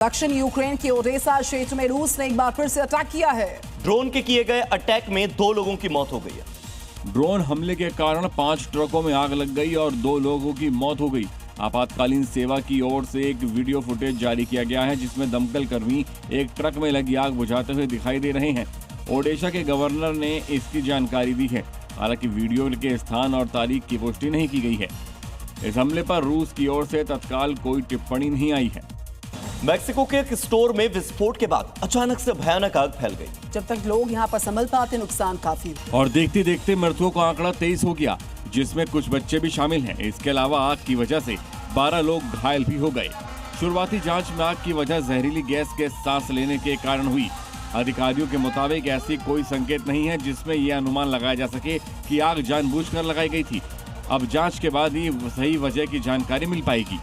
दक्षिण यूक्रेन के ओडेसा क्षेत्र में रूस ने एक बार फिर से अटैक किया है। ड्रोन के किए गए अटैक में 2 लोगों की मौत हो गई है। ड्रोन हमले के कारण 5 ट्रकों में आग लग गई और 2 लोगों की मौत हो गई। आपातकालीन सेवा की ओर से एक वीडियो फुटेज जारी किया गया है जिसमें दमकल कर्मी एक ट्रक में लगी आग बुझाते हुए दिखाई दे रहे हैं। ओडिशा के गवर्नर ने इसकी जानकारी दी है। हालांकि वीडियो के स्थान और तारीख की पुष्टि नहीं की गई है। इस हमले पर रूस की ओर से तत्काल कोई टिप्पणी नहीं आई है। मैक्सिको के एक स्टोर में विस्फोट के बाद अचानक से भयानक आग फैल गई। जब तक लोग यहां पर संभल पाते नुकसान काफी और देखते देखते मृतकों का आंकड़ा 23 हो गया, जिसमें कुछ बच्चे भी शामिल हैं। इसके अलावा आग की वजह से 12 लोग घायल भी हो गए। शुरुआती जांच में आग की वजह जहरीली गैस के सांस लेने के कारण हुई। अधिकारियों के मुताबिक ऐसी कोई संकेत नहीं है जिसमें यह अनुमान लगाया जा सके कि आग जानबूझकर लगाई गई थी। अब जांच के बाद ही सही वजह की जानकारी मिल पाएगी।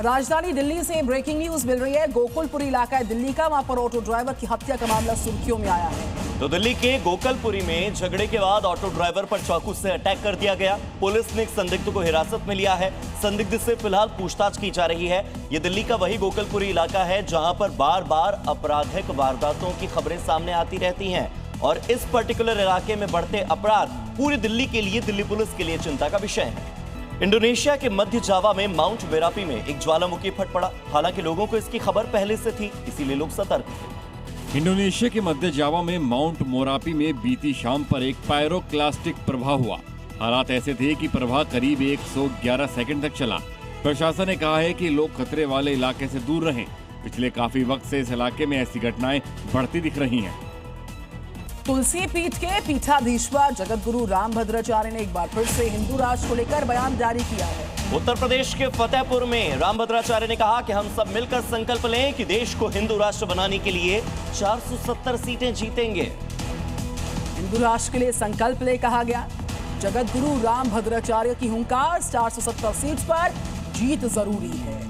राजधानी दिल्ली से ब्रेकिंग न्यूज मिल रही है। गोकुलपुरी इलाका है दिल्ली का, वहां पर ऑटो ड्राइवर की हत्या का मामला सुर्खियों में आया है। तो दिल्ली के गोकुलपुरी में झगड़े के बाद ऑटो ड्राइवर पर चाकू से अटैक कर दिया गया। पुलिस ने एक संदिग्ध को हिरासत में लिया है। संदिग्ध से फिलहाल पूछताछ की जा रही है। ये दिल्ली का वही गोकुलपुरी इलाका है जहां पर बार बार आपराधिक वारदातों की खबरें सामने आती रहती हैं और इस पर्टिकुलर इलाके में बढ़ते अपराध पूरी दिल्ली के लिए, दिल्ली पुलिस के लिए चिंता का विषय है। इंडोनेशिया के मध्य जावा में माउंट वेरापी में एक ज्वालामुखी फट पड़ा। हालांकि लोगों को इसकी खबर पहले से थी, इसीलिए लोग सतर्क थे। इंडोनेशिया के मध्य जावा में माउंट मोरापी में बीती शाम पर एक पायरोक्लास्टिक प्रवाह हुआ। हालात ऐसे थे कि प्रवाह करीब 111 सेकंड तक चला। प्रशासन ने कहा है कि लोग खतरे वाले इलाके से दूर रहें। पिछले काफी वक्त से इस इलाके में ऐसी घटनाएं बढ़ती दिख रही हैं। तुलसी पीठ के पीठाधीश्वर जगत गुरु रामभद्राचार्य ने एक बार फिर से हिंदू राष्ट्र को लेकर बयान जारी किया है। उत्तर प्रदेश के फतेहपुर में रामभद्राचार्य ने कहा कि हम सब मिलकर संकल्प लें कि देश को हिंदू राष्ट्र बनाने के लिए 470 सीटें जीतेंगे। हिंदू राष्ट्र के लिए संकल्प ले कहा गया। जगत गुरु रामभद्राचार्य की हुंकार, 470 सीट पर जीत जरूरी है।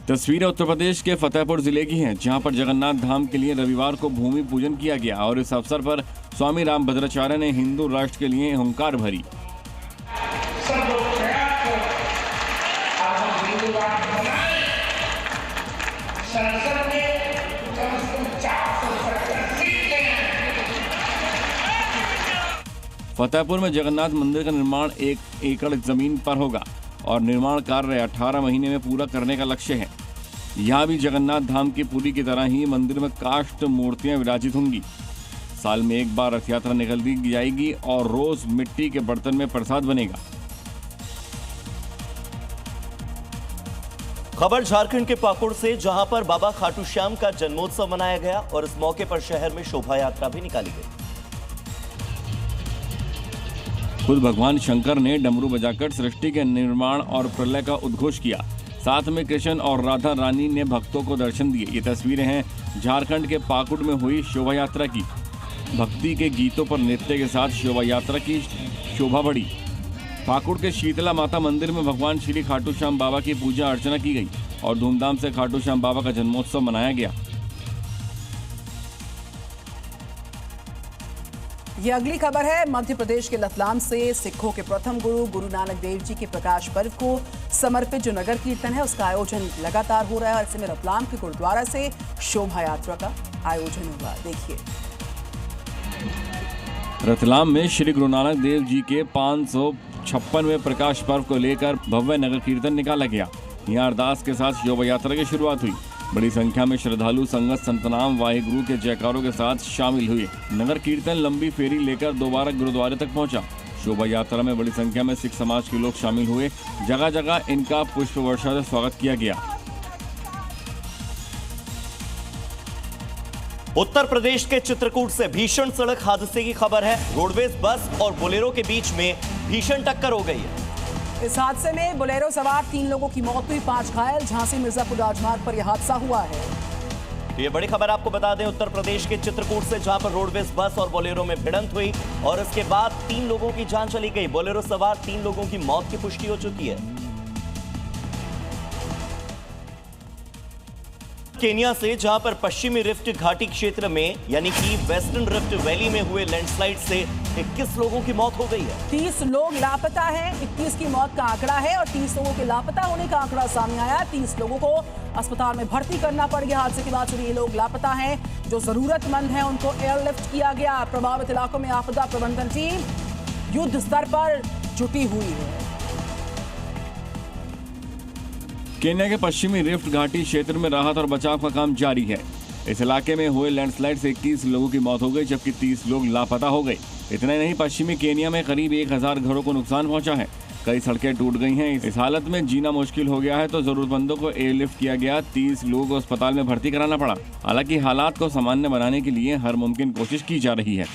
तस्वीरें उत्तर प्रदेश के फतेहपुर जिले की हैं, जहां पर जगन्नाथ धाम के लिए रविवार को भूमि पूजन किया गया और इस अवसर पर स्वामी रामभद्राचार्य ने हिंदू राष्ट्र के लिए हुंकार भरी। फतेहपुर में जगन्नाथ मंदिर का निर्माण 1 एकड़ जमीन पर होगा और निर्माण कार्य 18 महीने में पूरा करने का लक्ष्य है। यहाँ भी जगन्नाथ धाम की पूरी की तरह ही मंदिर में काष्ठ मूर्तियां विराजित होंगी। साल में एक बार रथ यात्रा निकाली जाएगी और रोज मिट्टी के बर्तन में प्रसाद बनेगा। खबर झारखंड के पाकुड़ से, जहां पर बाबा खाटू श्याम का जन्मोत्सव मनाया गया और इस मौके पर शहर में शोभा यात्रा भी निकाली गई। खुद भगवान शंकर ने डमरू बजाकर सृष्टि के निर्माण और प्रलय का उद्घोष किया। साथ में कृष्ण और राधा रानी ने भक्तों को दर्शन दिए। ये तस्वीरें हैं झारखंड के पाकुड़ में हुई शोभा यात्रा की। भक्ति के गीतों पर नृत्य के साथ शोभा यात्रा की शोभा बढ़ी। पाकुड़ के शीतला माता मंदिर में भगवान श्री खाटू श्याम बाबा की पूजा अर्चना की गई और धूमधाम से खाटू श्याम बाबा का जन्मोत्सव मनाया गया। ये अगली खबर है मध्य प्रदेश के रतलाम से। सिखों के प्रथम गुरु गुरु नानक देव जी के प्रकाश पर्व को समर्पित जो नगर कीर्तन है उसका आयोजन लगातार हो रहा है और ऐसे में रतलाम के गुरुद्वारा से शोभा यात्रा का आयोजन हुआ। देखिए, रतलाम में श्री गुरु नानक देव जी के 556वें प्रकाश पर्व को लेकर भव्य नगर कीर्तन निकाला गया। यहाँ अरदास के साथ शोभा यात्रा की शुरुआत हुई। बड़ी संख्या में श्रद्धालु संगत संतनाम वाहिगुरु के जयकारों के साथ शामिल हुए। नगर कीर्तन लंबी फेरी लेकर दोबारा गुरुद्वारे तक पहुंचा। शोभा यात्रा में बड़ी संख्या में सिख समाज के लोग शामिल हुए। जगह जगह इनका पुष्प वर्षा से स्वागत किया गया। उत्तर प्रदेश के चित्रकूट से भीषण सड़क हादसे की खबर है। रोडवेज बस और बोलेरो के बीच में भीषण टक्कर हो गई है। इस हादसे में बोलेरो सवार 3 लोगों की मौत हुई, 5 घायल। झांसी मिर्जापुर राजमार्ग पर यह हादसा हुआ है। तो ये बड़ी खबर आपको बता दें उत्तर प्रदेश के चित्रकूट से, जहां पर रोडवेज बस और बोलेरो में भिड़ंत हुई और इसके बाद 3 लोगों की जान चली गई। बोलेरो सवार 3 लोगों की मौत की पुष्टि हो चुकी है। केन्या से, जहां पर पश्चिमी रिफ्ट घाटी क्षेत्र में यानी कि वेस्टर्न रिफ्ट वैली में हुए लैंडस्लाइड से 21 लोगों की मौत हो गई है। 30 लोग लापता हैं। 21 की मौत का आंकड़ा है और 30 लोगों के लापता होने का आंकड़ा सामने आया। 30 लोगों को अस्पताल में भर्ती करना पड़ गया। हादसे के बाद से ये लोग लापता हैं। जो जरूरतमंद हैं उनको एयरलिफ्ट किया गया। प्रभावित इलाकों में आपदा प्रबंधन टीम युद्ध स्तर पर जुटी हुई है। केन्या के पश्चिमी रिफ्ट घाटी क्षेत्र में राहत और बचाव का काम जारी है। इस इलाके में हुए लैंडस्लाइड से 21 लोगों की मौत हो गई, जबकि 30 लोग लापता हो गए। इतना ही नहीं, पश्चिमी केन्या में करीब 1000 घरों को नुकसान पहुंचा है। कई सड़कें टूट गई हैं। इस हालत में जीना मुश्किल हो गया है, तो जरूरतमंदों को एयरलिफ्ट किया गया। 30 लोगों को अस्पताल में भर्ती कराना पड़ा। हालांकि हालात को सामान्य बनाने के लिए हर मुमकिन कोशिश की जा रही है।